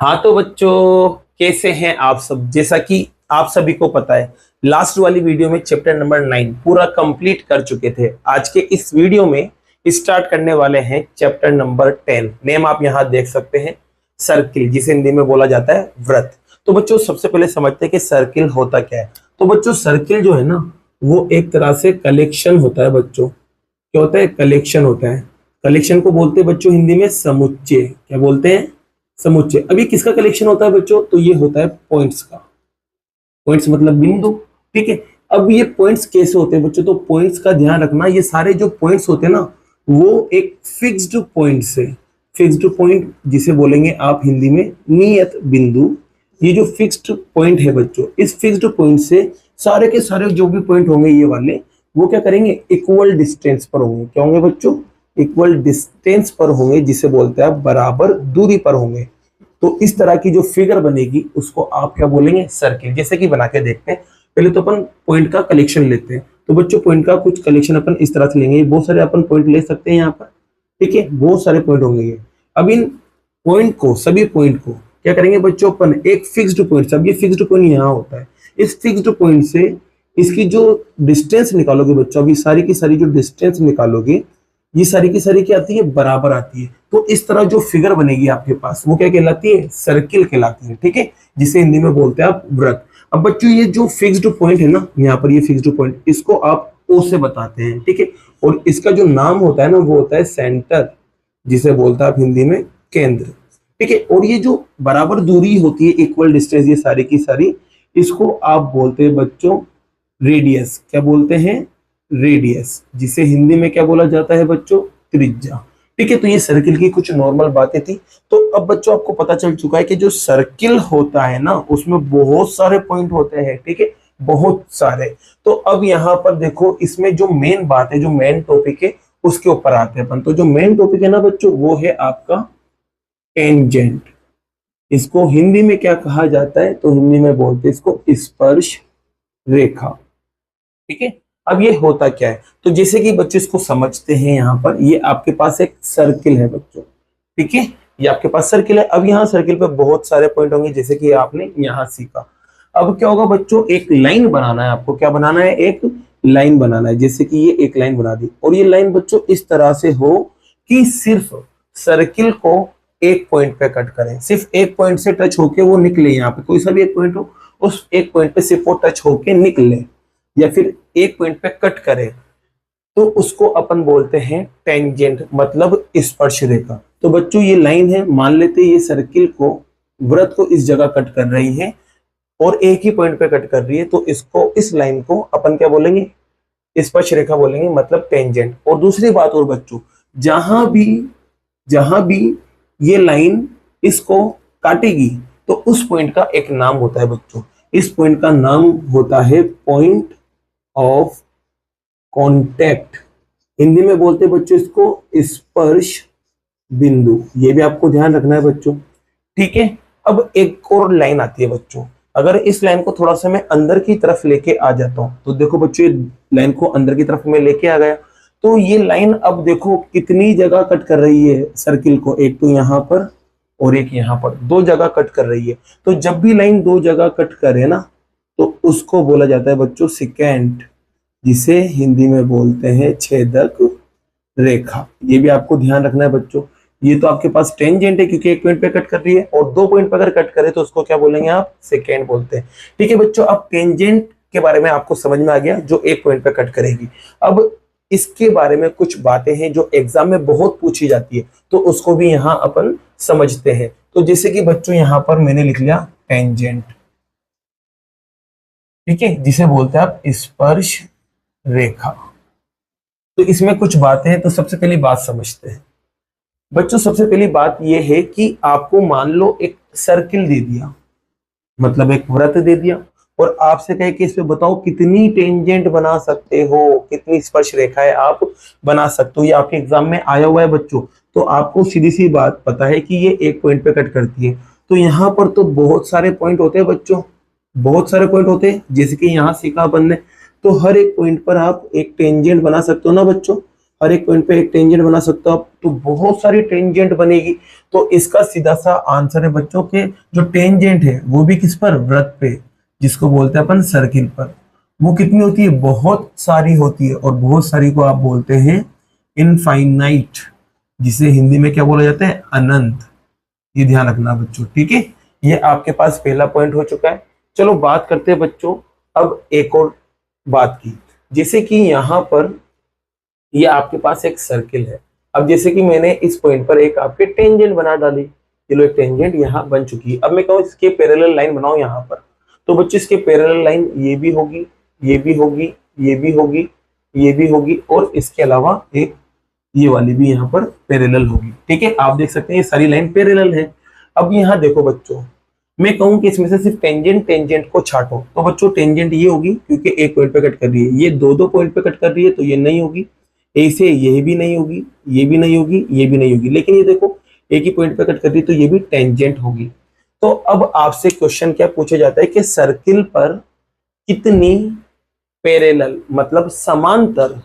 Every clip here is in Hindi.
हाँ तो बच्चों, कैसे हैं आप सब। जैसा कि आप सभी को पता है, लास्ट वाली वीडियो में चैप्टर नंबर 9 पूरा कंप्लीट कर चुके थे। आज के इस वीडियो में स्टार्ट करने वाले हैं चैप्टर नंबर 10। नेम आप यहाँ देख सकते हैं, सर्किल, जिसे हिंदी में बोला जाता है व्रत। तो बच्चों सबसे पहले समझते हैं कि सर्किल होता क्या है। तो बच्चों सर्किल जो है ना, वो एक तरह से कलेक्शन होता है। बच्चों क्या होता है? कलेक्शन होता है। कलेक्शन को बोलते हैं बच्चों हिंदी में समुच्चय। क्या बोलते हैं? समुच्चय। अब ये किसका कलेक्शन होता है बच्चों? तो ये होता है पॉइंट्स का। पॉइंट्स मतलब बिंदु। ठीक है। अब ये पॉइंट्स कैसे होते हैं बच्चों? तो पॉइंट्स का ध्यान रखना, ये सारे जो पॉइंट्स होते हैं ना, वो एक फिक्स्ड पॉइंट से, फिक्स्ड पॉइंट जिसे बोलेंगे आप हिंदी में नियत बिंदु। ये जो फिक्स्ड पॉइंट है बच्चों, इस फिक्स्ड पॉइंट से सारे के सारे जो भी पॉइंट होंगे ये वाले, वो क्या करेंगे? इक्वल डिस्टेंस पर होंगे। क्या होंगे बच्चों? इक्वल डिस्टेंस पर होंगे, जिसे बोलते हैं बराबर दूरी पर होंगे। तो इस तरह की जो फिगर बनेगी उसको आप क्या बोलेंगे? सर्किल। जैसे कि बना के देखते हैं। पहले तो अपन पॉइंट का कलेक्शन लेते हैं। तो बच्चों पॉइंट का कुछ कलेक्शन अपन इस तरह से लेंगे। बहुत सारे अपन पॉइंट ले सकते हैं यहाँ पर। ठीक है, बहुत सारे पॉइंट होंगे ये। अब इन पॉइंट को, सभी पॉइंट को क्या करेंगे बच्चों? अपन एक फिक्स्ड पॉइंट, अब ये फिक्स्ड पॉइंट यहाँ होता है, इस फिक्स्ड पॉइंट से इसकी जो डिस्टेंस निकालोगे बच्चों, अभी सारी की सारी जो डिस्टेंस निकालोगे, ये सारी की सारी क्या आती है? बराबर आती है। तो इस तरह जो फिगर बनेगी आपके पास, वो क्या कहलाती है? सर्किल कहलाती है। ठीक है, जिसे हिंदी में बोलते हैं आप व्रत। अब बच्चों ये जो फिक्स्ड पॉइंट है ना, यहाँ पर ये फिक्स्ड पॉइंट, इसको आप ओ से बताते हैं। ठीक है, और इसका जो नाम होता है ना, वो होता है सेंटर, जिसे बोलते हैं आप हिंदी में केंद्र। ठीक है, और ये जो बराबर दूरी होती है, इक्वल डिस्टेंस, ये सारी की सारी, इसको आप बोलते हैं बच्चों रेडियस। क्या बोलते हैं? रेडियस, जिसे हिंदी में क्या बोला जाता है बच्चों? त्रिज्या। ठीक है, तो ये सर्किल की कुछ नॉर्मल बातें थी। तो अब बच्चों आपको पता चल चुका है कि जो सर्किल होता है ना, उसमें बहुत सारे पॉइंट होते हैं। ठीक है, बहुत सारे। तो अब यहाँ पर देखो, इसमें जो मेन बात है, जो मेन टॉपिक है, उसके ऊपर आते हैं अपन। तो जो मेन टॉपिक है ना बच्चों, वो है आपका टेंजेंट। इसको हिंदी में क्या कहा जाता है? तो हिंदी में बोलते हैं इसको स्पर्श रेखा। ठीक है, अब ये होता क्या है? तो जैसे कि बच्चे इसको समझते हैं, यहाँ पर ये आपके पास एक सर्किल है बच्चों। ठीक है, ये आपके पास सर्किल है। अब यहाँ सर्किल पे बहुत सारे पॉइंट होंगे, जैसे कि आपने यहाँ सीखा। अब क्या होगा बच्चों? एक लाइन बनाना है आपको। क्या बनाना है? एक लाइन बनाना है। जैसे कि ये एक लाइन बना दी, और ये लाइन बच्चों इस तरह से हो कि सिर्फ सर्किल को एक पॉइंट पे कट करें। सिर्फ एक पॉइंट से टच होके वो निकले। यहाँ पे कोई सा भी एक पॉइंट हो, उस एक पॉइंट पे सिर्फ वो टच होके निकले, या फिर एक पॉइंट पे कट करे, तो उसको अपन बोलते हैं टेंजेंट, मतलब स्पर्श रेखा। तो बच्चों ये लाइन है, मान लेते हैं ये सर्किल को, वृत्त को इस जगह कट कर रही है और एक ही पॉइंट पे कट कर रही है, तो इसको, इस लाइन को अपन क्या बोलेंगे? स्पर्श रेखा बोलेंगे, मतलब टेंजेंट। और दूसरी बात और बच्चों, जहां भी ये लाइन इसको काटेगी, तो उस पॉइंट का एक नाम होता है बच्चों। इस पॉइंट का नाम होता है पॉइंट ऑफ कांटेक्ट। हिंदी में बोलते हैं बच्चों इसको स्पर्श बिंदु। ये भी आपको ध्यान रखना है बच्चों। ठीक है, अब एक और लाइन आती है बच्चों। अगर इस लाइन को थोड़ा सा मैं अंदर की तरफ लेके आ जाता हूं, तो देखो बच्चों, ये लाइन को अंदर की तरफ मैं लेके आ गया, तो ये लाइन अब देखो कितनी जगह कट कर रही है सर्किल को। एक तो यहाँ पर और एक यहाँ पर, दो जगह कट कर रही है। तो जब भी लाइन दो जगह कट करे ना, तो उसको बोला जाता है बच्चों सेकेंट, जिसे हिंदी में बोलते हैं छेदक रेखा। ये भी आपको ध्यान रखना है बच्चों। ये तो आपके पास टेंजेंट है, क्योंकि एक पॉइंट पे कट कर रही है, और दो पॉइंट पे अगर कट करे तो उसको क्या बोलेंगे आप? सेकेंड बोलते हैं। ठीक है बच्चों, अब टेंजेंट के बारे में आपको समझ में आ गया, जो एक पॉइंट पे कट करेगी। अब इसके बारे में कुछ बातें हैं जो एग्जाम में बहुत पूछी जाती है, तो उसको भी यहाँ अपन समझते हैं। तो जैसे कि बच्चों यहाँ पर मैंने लिख लिया टेंजेंट। ठीक है, जिसे बोलते हैं आप स्पर्श रेखा। तो इसमें कुछ बातें हैं, तो सबसे पहली बात समझते हैं बच्चों। सबसे पहली बात यह है कि आपको मान लो एक सर्किल दे दिया, मतलब एक वृत्त दे दिया, और आपसे कहे कि इसमें बताओ कितनी टेंजेंट बना सकते हो, कितनी स्पर्श रेखाएं आप बना सकते हो। ये आपके एग्जाम में आया हुआ है बच्चों। तो आपको सीधी सी बात पता है कि ये एक पॉइंट पे कट करती है। तो यहाँ पर तो बहुत सारे पॉइंट होते हैं बच्चों, बहुत सारे पॉइंट होते हैं, जैसे कि यहाँ सीखा अपन ने। तो हर एक पॉइंट पर आप एक टेंजेंट बना सकते हो ना बच्चों। हर एक पॉइंट पे एक टेंजेंट बना सकते हो आप, तो बहुत सारी टेंजेंट बनेगी। तो इसका सीधा सा आंसर है बच्चों के जो टेंजेंट है वो भी किस पर, वृत्त पे, जिसको बोलते हैं अपन सर्किल पर, वो कितनी होती है, बहुत सारी होती है। और बहुत सारी को आप बोलते हैं इनफाइनाइट, जिसे हिंदी में क्या बोला जाता है, अनंत। ये ध्यान रखना बच्चों, ठीक है। ये आपके पास पहला पॉइंट हो चुका है। चलो बात करते हैं बच्चों अब एक और बात की, जैसे कि यहाँ पर ये आपके पास एक सर्किल है। अब जैसे कि मैंने इस पॉइंट पर एक आपके टेंजेंट बना डाली, चलो एक टेंजेंट यहाँ बन चुकी है। अब मैं कहूँ इसके पैरेलल लाइन बनाओ यहाँ पर, तो बच्चों इसके पैरेलल लाइन ये भी होगी, ये भी होगी, ये भी होगी, ये भी होगी, और इसके अलावा एक ये वाली भी यहाँ पर पैरेलल होगी, ठीक है। आप देख सकते हैं ये सारी लाइन पैरेलल है। अब यहाँ देखो बच्चों, मैं कहूँ कि इसमें से सिर्फ टेंजेंट टेंजेंट को छाटो, तो बच्चों टेंजेंट ये होगी क्योंकि एक पॉइंट पे कट कर रही है, ये दो दो पॉइंट पे कट कर रही है तो ये नहीं होगी, ऐसे ये भी नहीं होगी, ये भी नहीं होगी, ये भी नहीं होगी। लेकिन ये देखो एक ही पॉइंट पे कट कर रही है तो ये भी टेंजेंट होगी। तो अब आपसे क्वेश्चन क्या पूछा जाता है कि सर्किल पर कितनी पैरेलल मतलब समांतर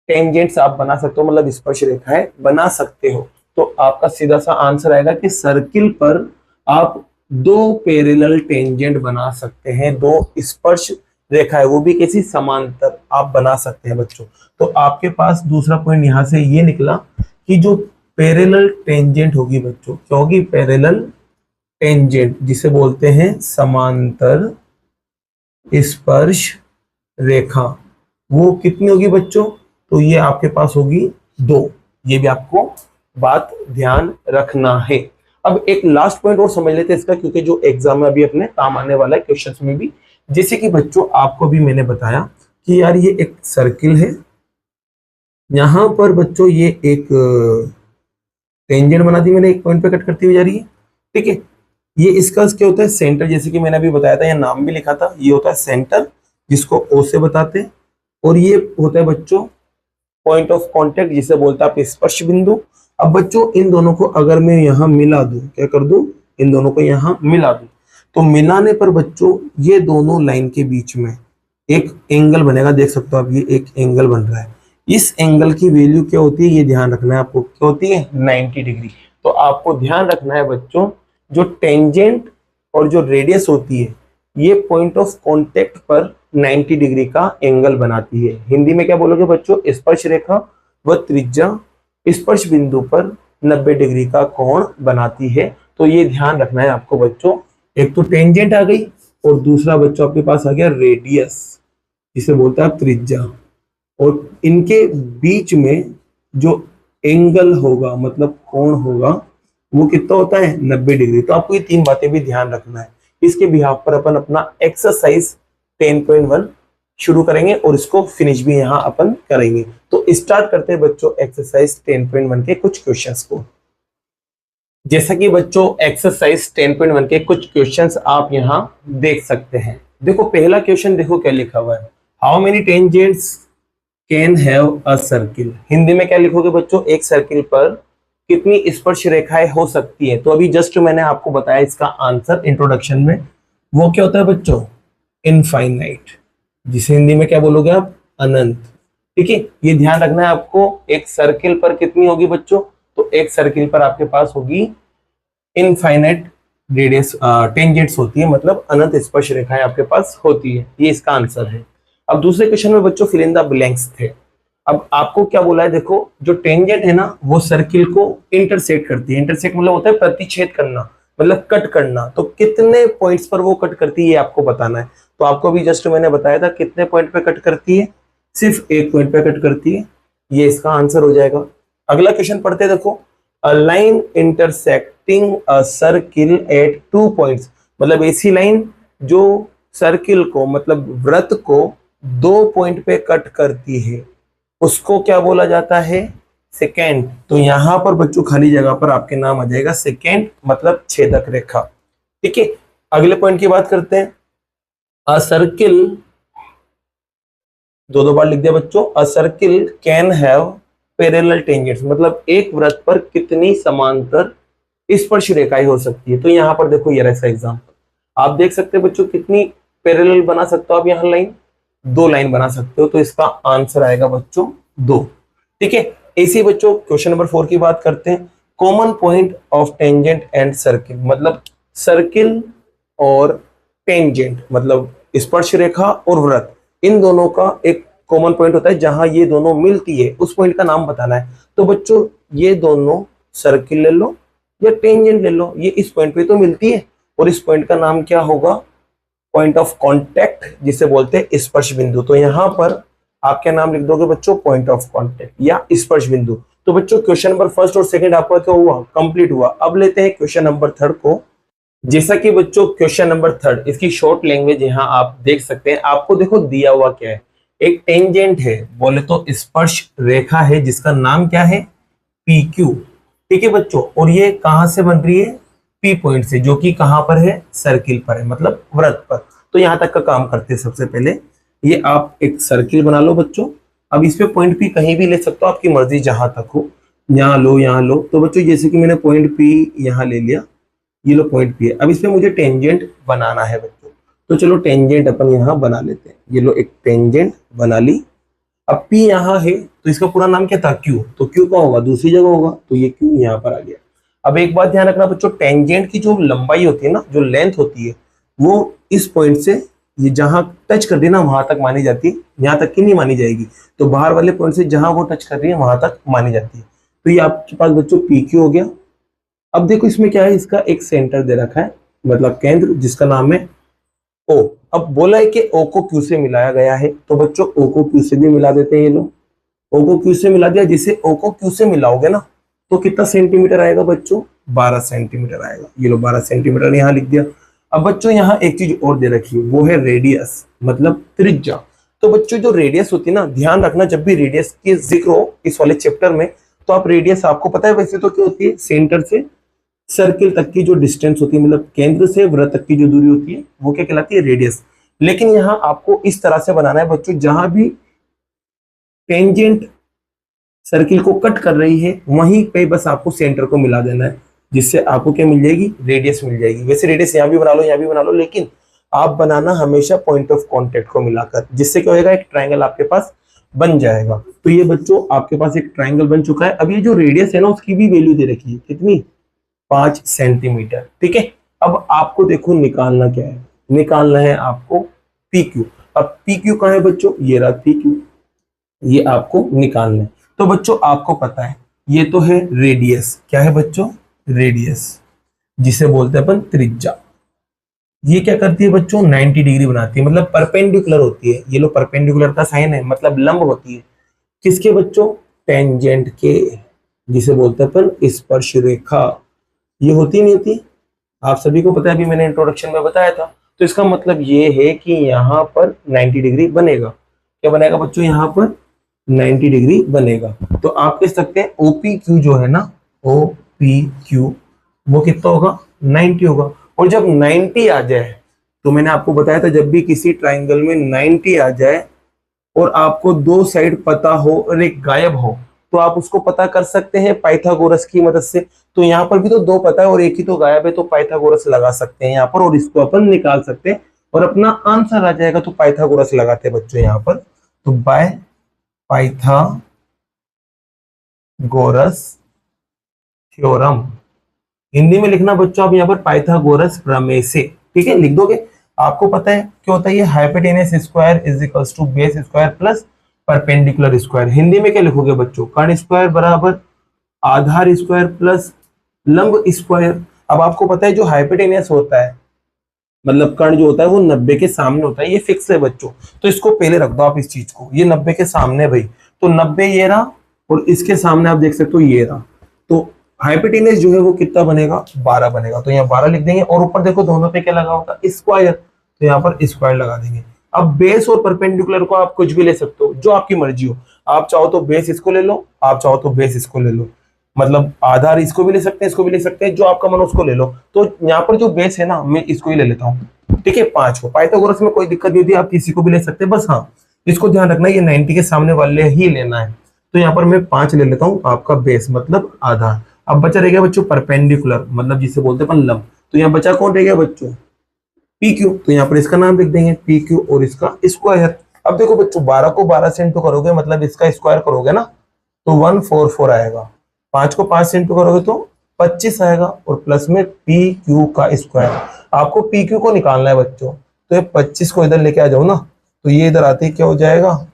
टेंजेंट्स आप बना सकते हो, मतलब स्पर्श रेखाएं बना सकते हो। तो आपका सीधा सा आंसर आएगा कि सर्किल पर आप दो पैरेलल टेंजेंट बना सकते हैं, दो स्पर्श रेखाएं, वो भी कैसी, समांतर आप बना सकते हैं बच्चों। तो आपके पास दूसरा पॉइंट यहां से ये निकला कि जो पैरेलल टेंजेंट होगी बच्चों, क्या होगी, पैरेलल टेंजेंट, जिसे बोलते हैं समांतर स्पर्श रेखा, वो कितनी होगी बच्चों, तो ये आपके पास होगी दो। ये भी आपको बात ध्यान रखना है। अब एक लास्ट पॉइंट और समझ लेते हैं इसका, क्योंकि जो एग्जाम में अभी अपने काम आने वाला है क्वेश्चंस में भी। जैसे कि बच्चों आपको भी मैंने बताया कि यार ये एक सर्किल है, यहां पर बच्चों ये एक टेंजेंट बना दी मैंने, एक पॉइंट पे कट करती हुई जा रही है, ठीक है। ये इसका क्या होता है, सेंटर, जैसे कि मैंने अभी बताया था, या नाम भी लिखा था, ये होता है सेंटर, जिसको ओ से बताते हैं। और ये होता है बच्चों पॉइंट ऑफ कांटेक्ट, जिसे बोलते हैं आप स्पर्श बिंदु। अब बच्चों इन दोनों को अगर मैं यहाँ मिला दूं, क्या कर दूं, इन दोनों को यहाँ मिला दूं, तो मिलाने पर बच्चों ये दोनों लाइन के बीच में एक एंगल बनेगा। देख सकते हो आप, ये एक एंगल बन रहा है। इस एंगल की वैल्यू क्या होती है, ये ध्यान रखना है आपको, क्या होती है, 90 डिग्री। तो आपको ध्यान रखना है बच्चों, जो टेंजेंट और जो रेडियस होती है, ये पॉइंट ऑफ कांटेक्ट पर 90 डिग्री का एंगल बनाती है। हिंदी में क्या बोलोगे बच्चों, स्पर्श रेखा व त्रिज्या स्पर्श बिंदु पर 90 डिग्री का कोण बनाती है। तो ये ध्यान रखना है आपको बच्चों। एक तो टेंजेंट आ गई और दूसरा बच्चों आपके पास आ गया रेडियस, जिसे बोलते हैं त्रिज्या। और इनके बीच में जो एंगल होगा मतलब कोण होगा वो कितना होता है, 90 डिग्री। तो आपको ये तीन बातें भी ध्यान रखना है। इसके बिहाफ पर अपन अपना एक्सरसाइज 10.1 शुरू करेंगे और इसको फिनिश भी यहाँ अपन करेंगे। तो स्टार्ट करते हैं बच्चों एक्सरसाइज 10.1 के कुछ क्वेश्चंस को। जैसा कि बच्चों एक्सरसाइज 10.1 के कुछ क्वेश्चंस आप यहाँ देख सकते हैं। देखो पहला क्वेश्चन देखो क्या लिखा हुआ है, how many tangents can have a circle. Hindi में क्या लिखोगे बच्चों, एक सर्किल पर कितनी स्पर्श रेखाएं हो सकती है। तो अभी जस्ट मैंने आपको बताया इसका आंसर इंट्रोडक्शन में, वो क्या होता है बच्चों, इनफाइनाइट, जिसे हिंदी में क्या बोलोगे आप, अनंत, ठीक है। ये ध्यान रखना है आपको। एक सर्किल पर कितनी होगी बच्चों, तो एक सर्किल पर आपके पास होगी इनफाइनाइट रेडियस टेंजेंट्स होती है, मतलब अनंत स्पर्श रेखाएं आपके पास होती है। ये इसका आंसर है। अब दूसरे क्वेश्चन में बच्चों फिल इन द ब्लैंक्स थे। अब आपको क्या बोला है, देखो जो टेंजेंट है ना वो सर्किल को इंटरसेक्ट करती है। इंटरसेक्ट मतलब होता है प्रतिच्छेद करना, मतलब कट करना। तो कितने पॉइंट्स पर वो कट करती है ये आपको बताना है। तो आपको भी जस्ट मैंने बताया था कितने पॉइंट पे कट करती है, सिर्फ एक पॉइंट पे कट करती है। ये इसका आंसर हो जाएगा। अगला क्वेश्चन पढ़ते हैं, देखो a line intersecting a circle eight 2 points, मतलब ऐसी लाइन जो सर्किल को मतलब वृत्त को 2 पॉइंट पे कट करती है, उसको क्या बोला जाता है, सेकेंड। तो यहां पर बच्चों खाली जगह पर आपके नाम आ जाएगा सेकेंड, मतलब छेदक रेखा, ठीक है। अगले पॉइंट की बात करते हैं, अ सर्किल, दो बार लिख दिया बच्चों, अ circle can have parallel tangents, मतलब एक वृत्त पर कितनी समांतर स्पर्श रेखाएं हो सकती है। तो यहां पर देखो ये ऐसा एग्जांपल आप देख सकते हैं बच्चों, कितनी पैरेलल बना सकते हो आप, यहां लाइन 2 लाइन बना सकते हो। तो इसका आंसर आएगा बच्चों 2। ठीक है। ऐसे बच्चों क्वेश्चन नंबर 4 की बात करते हैं। Common point of tangent and circle, मतलब सर्किल और टेंजेंट मतलब स्पर्श रेखा और वृत्त, इन दोनों का एक कॉमन पॉइंट होता है जहां ये दोनों मिलती है, उस पॉइंट का नाम बताना है। तो बच्चों ये दोनों सर्किल ले लो या टेंजेंट ले लो, ये इस पॉइंट पे तो मिलती है और इस पॉइंट का नाम क्या होगा, पॉइंट ऑफ कांटेक्ट, जिसे बोलते हैं स्पर्श बिंदु। तो यहां पर आप क्या नाम लिख दोगे बच्चों, पॉइंट ऑफ कांटेक्ट या स्पर्श बिंदु। तो बच्चों क्वेश्चन नंबर फर्स्ट और सेकंड आपका क्या हुआ, कंप्लीट हुआ। अब लेते हैं क्वेश्चन नंबर थर्ड को। जैसा कि बच्चों क्वेश्चन नंबर थर्ड, इसकी शॉर्ट लैंग्वेज यहां आप देख सकते हैं। आपको देखो दिया हुआ क्या है, एक टेंजेंट है, बोले तो स्पर्श रेखा है जिसका नाम क्या है, पी क्यू। ठीक है बच्चों, और ये कहां से बन रही है, पी पॉइंट से, जो कि कहां पर है, सर्किल पर है, मतलब वृत्त पर। तो यहां तक का काम करते हैं। सबसे पहले ये आप एक सर्किल बना लो बच्चों। अब इस पे पॉइंट पी कहीं भी ले सकते हो, आपकी मर्जी, जहां तक हो, यहाँ लो यहाँ लो। तो बच्चों जैसे कि मैंने पॉइंट पी यहाँ ले लिया, ये लो पॉइंट पी है। अब इस पे मुझे टेंजेंट बनाना है बच्चों, तो चलो टेंजेंट अपन यहाँ बना लेते हैं। ये लो एक टेंजेंट बना ली। अब P यहाँ है तो इसका पूरा नाम क्या था, Q। तो Q कहाँ होगा, दूसरी जगह होगा, तो ये Q यहाँ पर आ गया। अब एक बात ध्यान रखना बच्चों, टेंजेंट की जो लंबाई होती है ना, जो लेंथ होती है, वो इस पॉइंट से ये जहां टच कर रही है ना वहां तक मानी जाती है, यहाँ तक की नहीं मानी जाएगी। तो बाहर वाले पॉइंट से जहां वो टच कर रही है वहां तक मानी जाती है। तो ये आपके पास बच्चों PQ हो गया। अब देखो इसमें क्या है, इसका एक सेंटर दे रखा है, मतलब केंद्र, जिसका नाम है O। अब बोला है कि O को Q से मिलाया गया है, तो बच्चों O को Q से भी मिला देते हैं। ये लो O को Q से मिला दिया। जिसे O को Q से मिलाओगे ना तो कितना सेंटीमीटर आएगा बच्चों, 12 सेंटीमीटर आएगा। ये लो 12 सेंटीमीटर यहाँ लिख दिया। अब बच्चों यहाँ एक चीज और दे रखी है, वो है रेडियस, मतलब त्रिज्या। तो बच्चों जो रेडियस होती है ना, ध्यान रखना, जब भी रेडियस की जिक्र हो इस वाले चैप्टर में, तो आप रेडियस, आपको पता है वैसे तो क्या होती है, सेंटर से सर्किल तक की जो डिस्टेंस होती है, मतलब केंद्र से वृत्त तक की जो दूरी होती है, वो क्या कहलाती है, रेडियस। लेकिन यहाँ आपको इस तरह से बनाना है बच्चों, जहां भी टेंजेंट सर्किल को कट कर रही है वहीं पे बस आपको सेंटर को मिला देना है, जिससे आपको क्या मिल जाएगी, रेडियस मिल जाएगी। वैसे रेडियस यहाँ भी बना लो, यहाँ भी बना लो, लेकिन आप बनाना हमेशा पॉइंट ऑफ कांटेक्ट को मिलाकर, जिससे क्या होगा, एक ट्रायंगल आपके पास बन जाएगा। तो ये बच्चों आपके पास एक ट्रायंगल बन चुका है। अब ये जो रेडियस है ना, उसकी भी वैल्यू दे रखी है, कितनी, 5 सेंटीमीटर। ठीक है। अब आपको देखो निकालना क्या है, निकालना है आपको PQ। अब PQ कहाँ है बच्चों, ये रहा PQ, ये आपको निकालना है। तो बच्चों आपको पता है ये तो है रेडियस, क्या है बच्चों, रेडियस, जिसे बोलते हैं अपन त्रिज्या। ये क्या करती है बच्चों, 90 डिग्री बनाती है, मतलब परपेंडिकुलर होती है। ये लो परपेंडिकुलर का साइन है, मतलब लंब होती है, किसके बच्चों, टेंजेंट के, जिसे बोलते हैं अपन स्पर्श रेखा। ये होती नहीं होती, आप सभी को पता है, अभी मैंने इंट्रोडक्शन में बताया था। तो इसका मतलब ये है कि यहाँ पर 90 डिग्री बनेगा। क्या बनेगा बच्चों, यहाँ पर 90 डिग्री बनेगा। तो आप कह सकते हैं OPQ जो है ना, OPQ वो कितना होगा, 90 होगा। और जब 90 आ जाए, तो मैंने आपको बताया था, जब भी किसी ट्राइंगल में 90 आ जाए और आपको दो साइड पता हो और एक गायब हो, तो आप उसको पता कर सकते हैं पाइथागोरस की मदद से। तो यहाँ पर भी तो दो पता है और एक ही तो गायब है, तो पाइथागोरस लगा सकते हैं यहाँ पर और इसको अपन निकाल सकते हैं और अपना आंसर आ जाएगा। तो पाइथागोरस लगाते हैं बच्चों यहाँ पर, तो बाय पाइथागोरस थ्योरम, हिंदी में लिखना बच्चों आप यहाँ पर पाइथागोरस प्रमेय से। ठीक है, लिख दोगे। आपको पता है क्या होता है, ये hypotenuse square is equals to base square plus perpendicular square. Hindi में क्या लिखोगे बच्चों, कर्ण स्क्वायर बराबर आधार स्क्वायर प्लस लंब स्क्वायर। अब आपको पता है जो हाइपोटेनस होता है, मतलब कर्ण जो होता है, वो 90 के सामने होता है, ये फिक्स है बच्चों। तो इसको पहले रख दो आप इस चीज को, ये 90 के सामने भाई, तो 90 ये रहा और इसके सामने आप देख सकते हो ये रहा। तो हाइपोटेनस जो है वो कितना बनेगा, 12 बनेगा। तो यहाँ 12 लिख देंगे और ऊपर देखो दोनों पे क्या लगा होगा, स्क्वायर, तो यहाँ पर स्क्वायर लगा देंगे। अब बेस और परपेंडिकुलर को आप कुछ भी ले सकते हो, जो आपकी मर्जी हो। आप चाहो तो बेस इसको ले लो, आप चाहो तो बेस इसको ले लो, मतलब आधार इसको भी ले सकते हैं, इसको भी ले सकते हैं, जो आपका मन उसको ले लो। तो यहाँ पर जो बेस है ना, मैं इसको ही ले लेता हूँ। ठीक है, 5 को। पाइथागोरस में कोई दिक्कत नहीं होती, आप किसी को भी ले सकते हैं, बस हाँ इसको ध्यान रखना ये 90 के सामने वाले ही लेना है। तो यहाँ पर मैं 5 ले लेता हूँ, आपका बेस मतलब आधार। अब बचा रह गया बच्चों परपेंडिकुलर, मतलब जिसे बोलते हैं अपन लंब। तो यहाँ बचा कौन रह गया बच्चों, PQ। तो यहाँ पर इसका नाम लिख देंगे PQ और इसका स्क्वायर। अब देखो बच्चों 12 को 12 से इंटू करोगे, मतलब इसका स्क्वायर करोगे ना, तो 144 आएगा। 5 को 5 से इंटू करोगे तो 25 आएगा और प्लस में पी क्यू का स्क्वायर। आपको पी क्यू को निकालना है बच्चों, तो ये 25 को इधर लेके आ जाओ ना, तो ये इधर आते ही क्या हो जाएगा,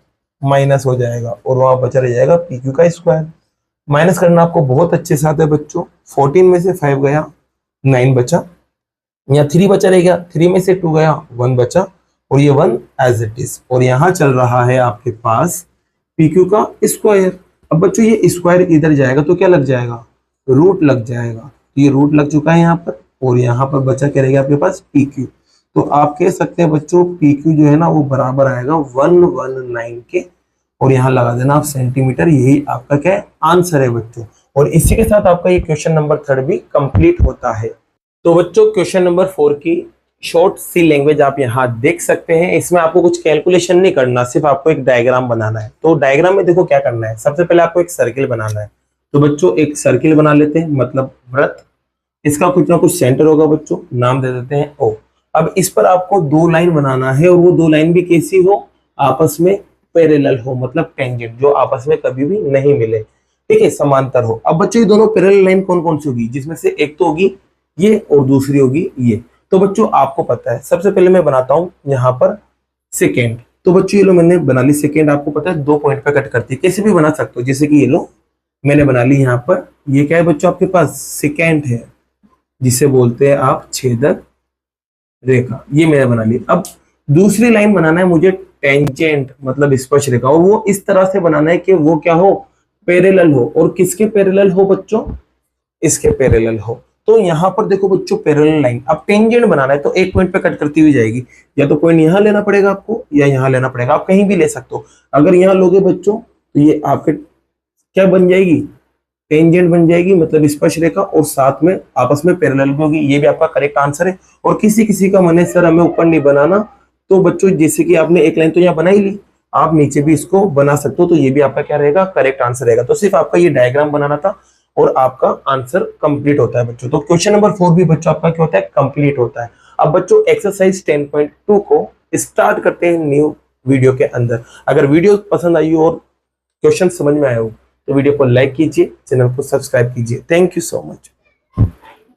माइनस हो जाएगा और वहां बचा रह जाएगा पी क्यू का स्क्वायर। माइनस करना आपको बहुत अच्छे से आता है बच्चों। 14 में से 5 गया, 9 बचा, या 3 बचा रह गया, 3 में से 2 गया, 1 बचा और ये 1 एज इट इज। और यहाँ चल रहा है आपके पास पी क्यू का स्क्वायर। अब बच्चों ये स्क्वायर इधर जाएगा तो क्या लग जाएगा, रूट लग जाएगा। ये रूट लग चुका है यहाँ पर और यहाँ पर बचा क्या रहेगा आपके पास पी क्यू। तो आप कह सकते हैं बच्चों पी क्यू जो है ना वो बराबर आएगा 119 के, और यहाँ लगा देना आप सेंटीमीटर। यही आपका क्या है, आंसर है बच्चों। और इसी के साथ आपका ये क्वेश्चन नंबर 3 भी कंप्लीट होता है। तो बच्चों क्वेश्चन नंबर 4 की शॉर्ट सी लैंग्वेज आप यहाँ देख सकते हैं। इसमें आपको कुछ कैलकुलेशन नहीं करना, सिर्फ आपको एक डायग्राम बनाना है। तो डायग्राम में देखो क्या करना है, सबसे पहले आपको एक सर्किल बनाना है। तो बच्चों एक सर्किल बना लेते हैं, मतलब वृत्त। इसका कुछ ना कुछ सेंटर होगा बच्चों, नाम दे देते हैं ओ। अब इस पर आपको 2 लाइन बनाना है और वो 2 लाइन भी कैसी हो, आपस में पैरेलल हो, मतलब टेंजेंट, जो आपस में कभी भी नहीं मिले, ठीक है, समांतर हो। अब बच्चों ये दोनों पैरेलल लाइन कौन कौन सी होगी, जिसमें से एक तो होगी ये और दूसरी होगी ये। तो बच्चों आपको पता है, सबसे पहले मैं बनाता हूं यहाँ पर सेकेंड। तो बच्चों ये लो मैंने बना ली सेकेंड। आपको पता है 2 पॉइंट पे कट करती है, कैसे भी बना सकते हो। जैसे कि ये लो मैंने बना ली यहाँ पर, ये क्या है बच्चों आपके पास सेकेंड है, जिसे बोलते हैं आप छेदक रेखा, ये मैंने बना ली। अब दूसरी लाइन बनाना है मुझे टेंजेंट, मतलब स्पर्श रेखा, और वो इस तरह से बनाना है कि वो क्या हो, पैरेलल हो। और किसके पैरेलल हो बच्चों, इसके पैरेलल हो। तो यहाँ पर देखो बच्चों पैरेलल लाइन, अब टेंजेंट बनाना है तो एक पॉइंट पे कट करती हुई जाएगी। या तो पॉइंट यहाँ लेना पड़ेगा आपको या यहाँ लेना पड़ेगा, आप कहीं भी ले सकते हो। अगर यहाँ लोगे बच्चों तो ये आपके क्या बन जाएगी, टेंजेंट बन जाएगी, मतलब स्पर्श रेखा, और साथ में आपस में पैरेलल भी होगी। ये भी आपका करेक्ट आंसर है। और किसी किसी का मन है सर हमें ऊपर नहीं बनाना, तो बच्चों जैसे कि आपने एक लाइन तो यहाँ बना ही ली, आप नीचे भी इसको बना सकते हो, तो ये भी आपका क्या रहेगा, करेक्ट आंसर रहेगा। तो सिर्फ आपका ये डायग्राम बनाना था और आपका आंसर कंप्लीट होता है बच्चों। तो क्वेश्चन नंबर 4 भी बच्चों आपका क्या होता है, कंप्लीट होता है। अब बच्चों एक्सरसाइज 10.2 को स्टार्ट करते हैं न्यू वीडियो के अंदर। अगर वीडियो पसंद आई हो और क्वेश्चन समझ में आया हो तो वीडियो को लाइक कीजिए, चैनल को सब्सक्राइब कीजिए। Thank you so much.